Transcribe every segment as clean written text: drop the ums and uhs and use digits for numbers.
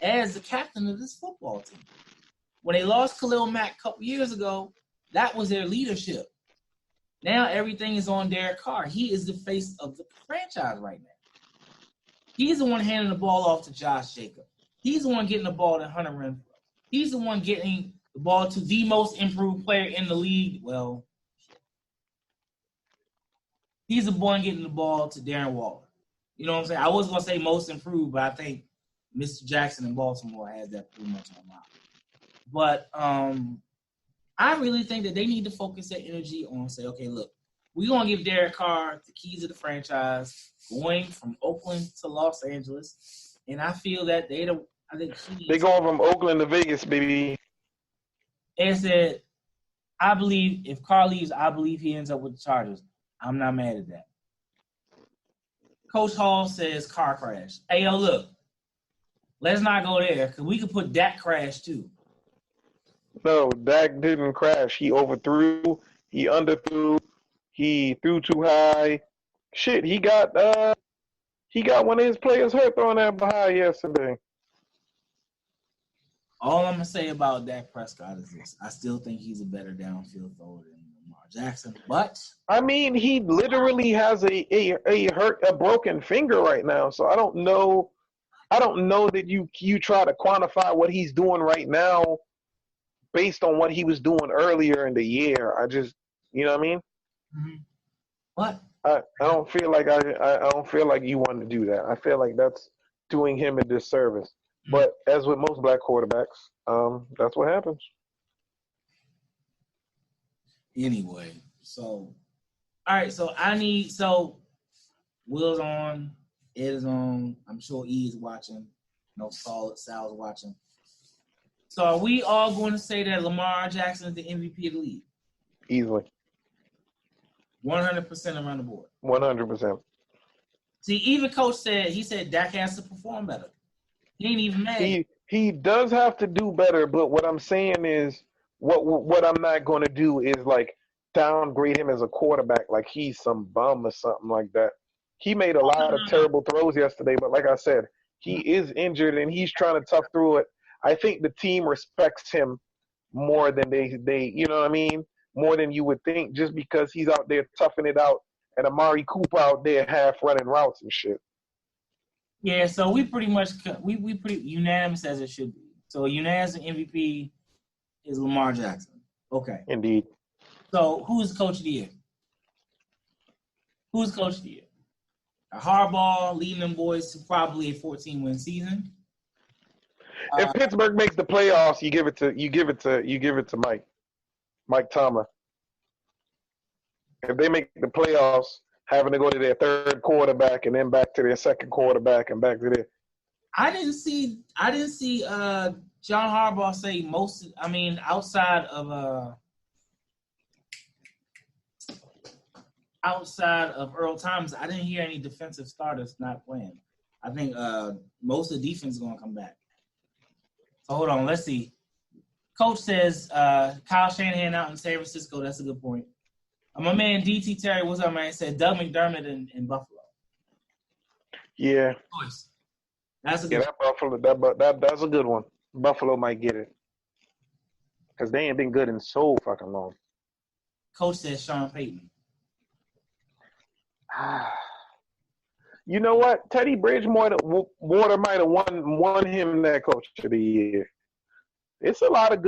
as the captain of this football team. When they lost Khalil Mack a couple years ago, that was their leadership. Now everything is on Derek Carr. He is the face of the franchise right now. He's the one handing the ball off to Josh Jacobs. He's the one getting the ball to Hunter Renfrow. He's the one getting the ball to the most improved player in the league. Well, he's the one getting the ball to Darren Waller. You know what I'm saying? I was going to say most improved, but I think Mr. Jackson in Baltimore has that pretty much on lock. But I really think that they need to focus their energy on say, okay, look, we're going to give Derek Carr the keys of the franchise going from Oakland to Los Angeles. And I feel that they're going from Oakland to Vegas, baby. And said, I believe if Carr leaves, I believe he ends up with the Chargers. I'm not mad at that. Coach Hall says car crash. Hey, yo, look, let's not go there because we could put Dak crash too. No, Dak didn't crash. He overthrew. He underthrew. He threw too high. Shit, he got one of his players hurt throwing that behind yesterday. All I'm gonna say about Dak Prescott is this: I still think he's a better downfield thrower than Lamar Jackson. But I mean, he literally has a broken finger right now. So I don't know that you try to quantify what he's doing right now based on what he was doing earlier in the year. I just, you know what I mean? Mm-hmm. What? I don't feel like I don't feel like you want to do that. I feel like that's doing him a disservice. Mm-hmm. But as with most black quarterbacks, that's what happens. Anyway, so all right, so Will's on, Ed is on. I'm sure E is watching. No, Sal's watching. So are we all going to say that Lamar Jackson is the MVP of the league? Easily. 100% around the board. 100%. See, even Coach said Dak has to perform better. He ain't even mad. He does have to do better, but what I'm saying is what I'm not going to do is like downgrade him as a quarterback like he's some bum or something like that. He made a lot of terrible throws yesterday, but like I said, he is injured and he's trying to tough through it. I think the team respects him more than they you know what I mean? More than you would think, just because he's out there toughing it out and Amari Cooper out there half running routes and shit. Yeah, so we pretty much we pretty unanimous as it should be. So unanimous MVP is Lamar Jackson. Okay. Indeed. So who's the coach of the year? Who's coach of the year? Harbaugh leading them boys to probably a 14-win season. If Pittsburgh makes the playoffs, you give it to Mike Tomlin. If they make the playoffs, having to go to their third quarterback and then back to their second quarterback and back to their. I didn't see John Harbaugh say most. I mean, outside of Earl Thomas, I didn't hear any defensive starters not playing. I think most of the defense is going to come back. So hold on, let's see. Coach says Kyle Shanahan out in San Francisco. That's a good point. My man DT Terry, what's up, man? He said Doug McDermott in Buffalo. Yeah. That's a good that's a good one. Buffalo might get it. Because they ain't been good in so fucking long. Coach says Sean Payton. You know what? Teddy Bridgewater might have won him that coach of the year. It's a lot of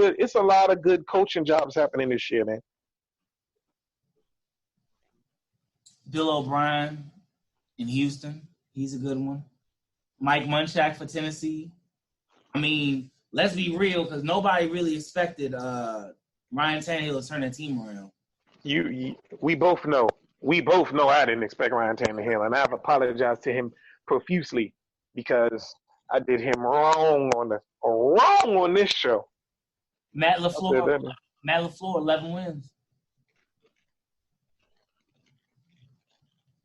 good coaching jobs happening this year, man. Bill O'Brien in Houston. He's a good one. Mike Munchak for Tennessee. I mean, let's be real, because nobody really expected Ryan Tannehill to turn that team around. We both know I didn't expect Ryan Tannehill, and I've apologized to him profusely because I did him wrong on this show. Matt LaFleur, 11 wins.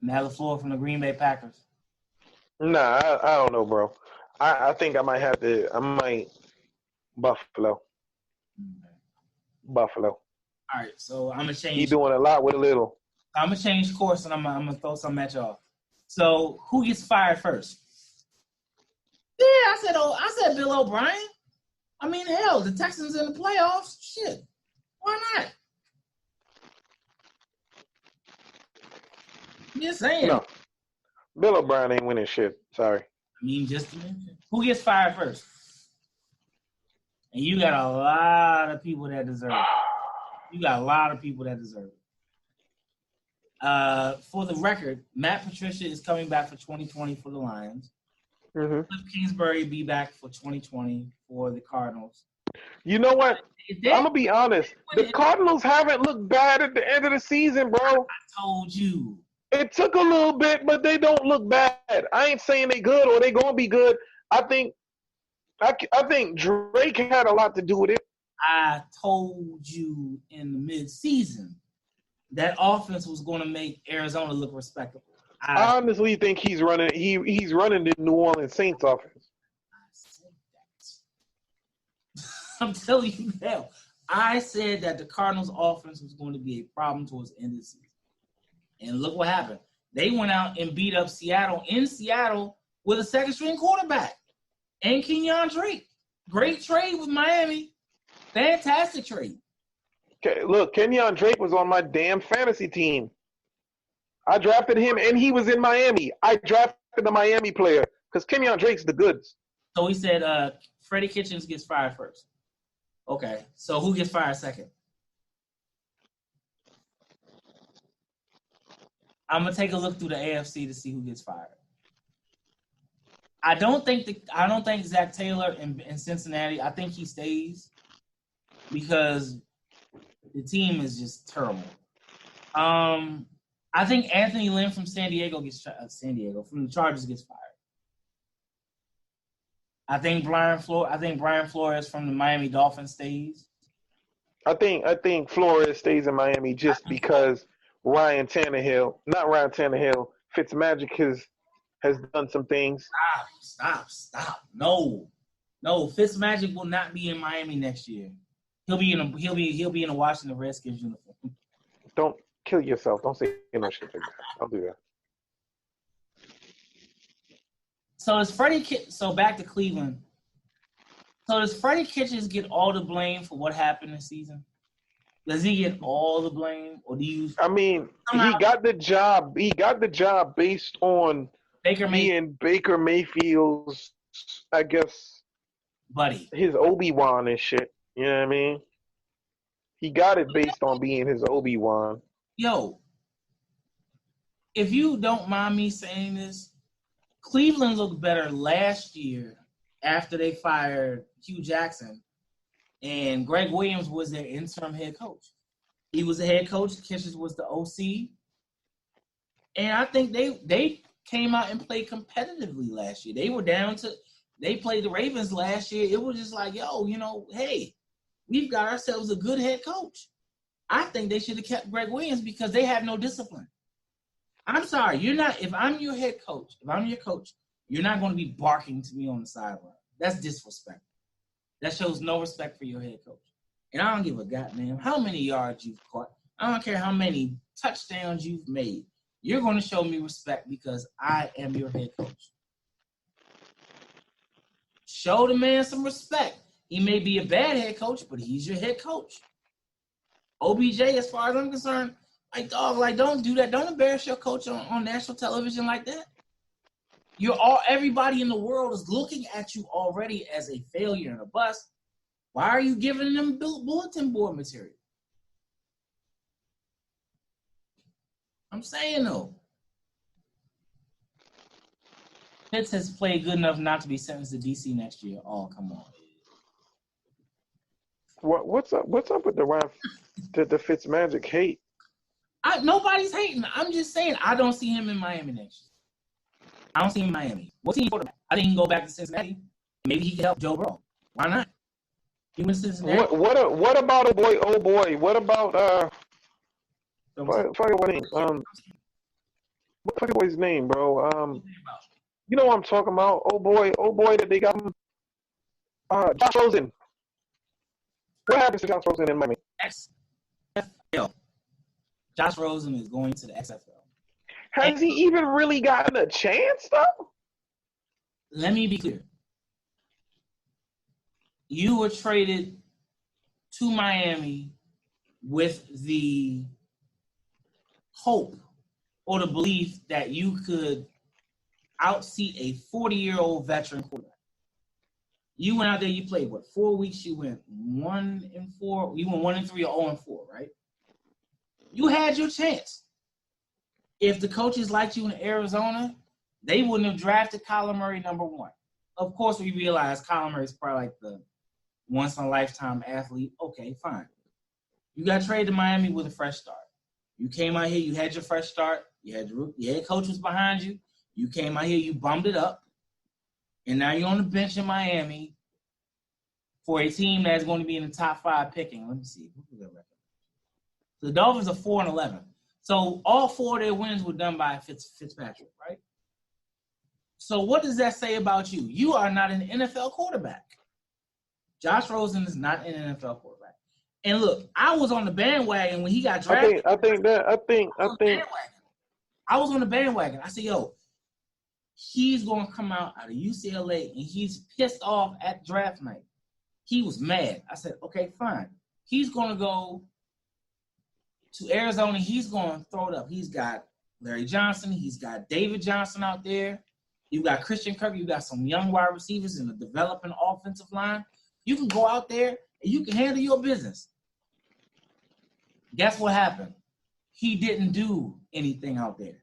Matt LaFleur from the Green Bay Packers. Nah, I don't know, bro. I think I might Buffalo. Okay. Buffalo. All right, so I'm going to change. He's doing a lot with a little. I'm going to change course, and I'm going to throw something at y'all. So who gets fired first? Yeah, I said said Bill O'Brien. I mean, hell, the Texans in the playoffs. Shit. Why not? I'm just saying. No. Bill O'Brien ain't winning shit. Sorry. I mean, just to mention. Who gets fired first? And you got a lot of people that deserve it. You got a lot of people that deserve it. For the record, Matt Patricia is coming back for 2020 for the Lions. Mm-hmm. Cliff Kingsbury be back for 2020 for the Cardinals. You know what? I'm going to be honest. The Cardinals haven't looked bad at the end of the season, bro. I told you. It took a little bit, but they don't look bad. I ain't saying they good or they going to be good. I think Drake had a lot to do with it. I told you in the mid-season that offense was going to make Arizona look respectable. I honestly think he's running the New Orleans Saints offense. I said that. I'm telling you now. I said that the Cardinals offense was going to be a problem towards the end of the season. And look what happened. They went out and beat up Seattle in Seattle with a second-string quarterback and Kenyon Drake. Great trade with Miami. Fantastic trade. Okay, look, Kenyon Drake was on my damn fantasy team. I drafted him, and he was in Miami. I drafted the Miami player because Kenyon Drake's the goods. So he said Freddie Kitchens gets fired first. Okay, so who gets fired second? I'm gonna take a look through the AFC to see who gets fired. I don't think Zach Taylor in Cincinnati. I think he stays because the team is just terrible. I think Anthony Lynn from from the Chargers gets fired. I think Brian Flores from the Miami Dolphins stays. I think Flores stays in Miami just because Fitzmagic has done some things. Stop. No. Fitzmagic will not be in Miami next year. He'll be in a Washington Redskins uniform. Don't kill yourself. Don't say no shit like that. Don't do that. So back to Cleveland. So does Freddie Kitchens get all the blame for what happened this season? Does he get all the blame, or do you? I mean, he got the job. He got the job based on Baker Mayfield's, I guess, buddy, his Obi-Wan and shit. You know what I mean? He got it based on being his Obi-Wan. Yo, if you don't mind me saying this, Cleveland looked better last year after they fired Hugh Jackson, and Greg Williams was their interim head coach. He was the head coach. Kitchens was the OC. And I think they came out and played competitively last year. They played the Ravens last year. It was just like, yo, hey, we've got ourselves a good head coach. I think they should have kept Greg Williams because they have no discipline. I'm sorry, if I'm your head coach, you're not going to be barking to me on the sideline. That's disrespectful. That shows no respect for your head coach. And I don't give a goddamn how many yards you've caught. I don't care how many touchdowns you've made. You're going to show me respect because I am your head coach. Show the man some respect. He may be a bad head coach, but he's your head coach. OBJ, as far as I'm concerned, don't do that. Don't embarrass your coach on national television like that. Everybody in the world is looking at you already as a failure and a bust. Why are you giving them bulletin board material? I'm saying though, Fitz has played good enough not to be sentenced to DC next year. Oh, come on. What's up with the Fitzmagic hate? Nobody's hating. I'm just saying I don't see him in Miami next year. I don't see him in Miami. What team quarterback? I think he can go back to Cincinnati. Maybe he can help Joe Burrow. Why not? He went to Cincinnati. What about a boy? Oh boy. What about what name? What the fuck was his name, bro? You know what I'm talking about? Oh boy that they got him. Josh Rosen. What happens to Josh Rosen in Miami? XFL. Josh Rosen is going to the XFL. Has he even really gotten a chance, though? Let me be clear. you were traded to Miami with the hope or the belief that you could outseat a 40-year-old veteran quarterback. You went out there, you played, 4 weeks? You went 1-4. You went 1-3 or 0-4, right? You had your chance. If the coaches liked you in Arizona, they wouldn't have drafted Kyler Murray number 1. Of course, we realize Kyler Murray is probably like the once-in-a-lifetime athlete. Okay, fine. You got traded to Miami with a fresh start. You came out here, you had your fresh start. Your head coach was behind you. You came out here, you bummed it up. And now you're on the bench in Miami for a team that's going to be in the top 5 picking. Let me see. What was their record? The Dolphins are 4-11. So all 4 of their wins were done by Fitzpatrick, right? So what does that say about you? You are not an NFL quarterback. Josh Rosen is not an NFL quarterback. And look, I was on the bandwagon when he got drafted. I was on the bandwagon. I said, yo, he's going to come out of UCLA and he's pissed off at draft night. He was mad. I said, okay, fine. He's going to go to Arizona. He's going to throw it up. He's got Larry Johnson. He's got David Johnson out there. You got Christian Kirk. You got some young wide receivers in the developing offensive line. You can go out there and you can handle your business. Guess what happened? He didn't do anything out there.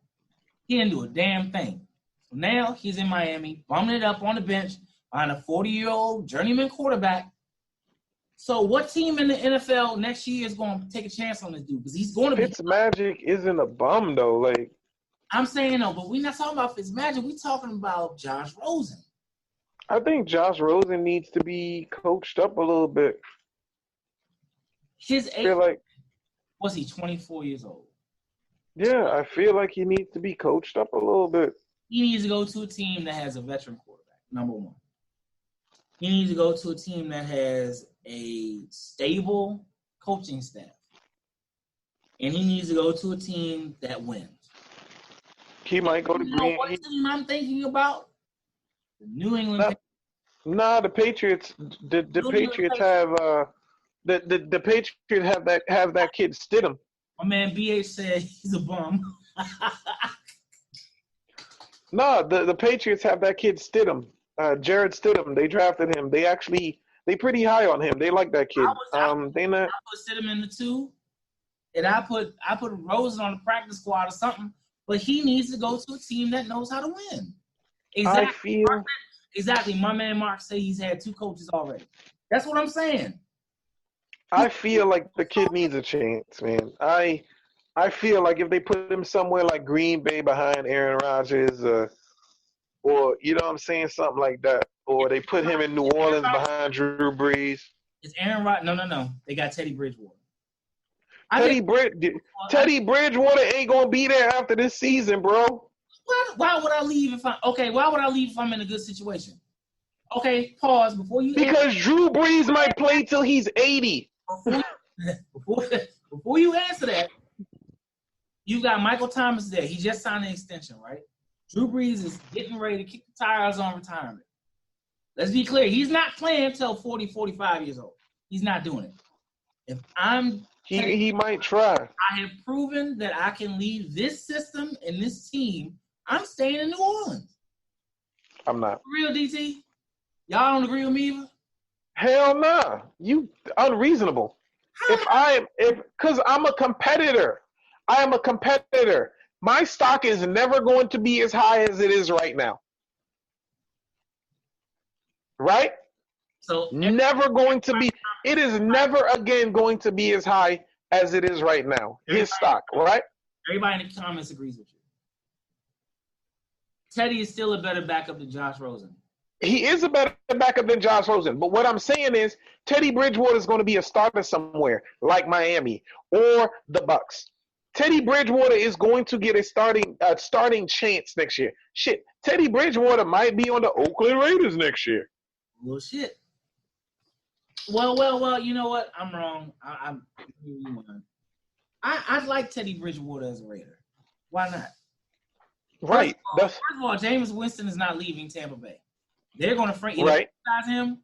He didn't do a damn thing. So now he's in Miami, bumming it up on the bench behind a 40-year-old journeyman quarterback. So what team in the NFL next year is going to take a chance on this dude? Because he's going to be. Fitzmagic isn't a bum, though. Like, I'm saying, no, but we're not talking about Fitzmagic. We're talking about Josh Rosen. I think Josh Rosen needs to be coached up a little bit. His age, was he 24 years old? Yeah, I feel like he needs to be coached up a little bit. He needs to go to a team that has a veteran quarterback, number 1. He needs to go to a team that has a stable coaching staff. And he needs to go to a team that wins. He might go to Green. What team I'm thinking about? The New England Patriots. The Patriots. The Patriots have the Patriots have that kid Stidham. My man BH said he's a bum. The Patriots have that kid Stidham. Jared Stidham. They drafted him. They pretty high on him. They like that kid. I put Stidham in the 2, and I put Rosen on the practice squad or something. But he needs to go to a team that knows how to win. Exactly. My man Mark said he's had 2 coaches already. That's what I'm saying. I feel like the kid needs a chance, man. I feel like if they put him somewhere like Green Bay behind Aaron Rodgers, or you know what I'm saying, something like that, or they put him in New Orleans behind Drew Brees. Is Aaron Rodgers? No. They got Teddy Bridgewater. Teddy Bridgewater ain't gonna be there after this season, bro. Why would I leave if I'm in a good situation? Okay, pause before you. Because Drew Brees might play till he's 80. Before you answer that, you got Michael Thomas there. He just signed an extension, right? Drew Brees is getting ready to kick the tires on retirement. Let's be clear. He's not playing until 40, 45 years old. He's not doing it. If he might try. I have proven that I can lead this system and this team. I'm staying in New Orleans. I'm not. For real, DT? Y'all don't agree with me either? Hell nah. You unreasonable. Because I'm a competitor. I am a competitor. My stock is never going to be as high as it is right now. Right? So never going to be. It is never again going to be as high as it is right now. His stock, right? Everybody in the comments agrees with you. Teddy is still a better backup than Josh Rosen. He is a better backup than Josh Rosen. But what I'm saying is Teddy Bridgewater is going to be a starter somewhere, like Miami or the Bucks. Teddy Bridgewater is going to get a starting chance next year. Shit, Teddy Bridgewater might be on the Oakland Raiders next year. Well, shit. Well. You know what? I'm wrong. I like Teddy Bridgewater as a Raider. Why not? Right. First of all, Jameis Winston is not leaving Tampa Bay. They're going to franchise him.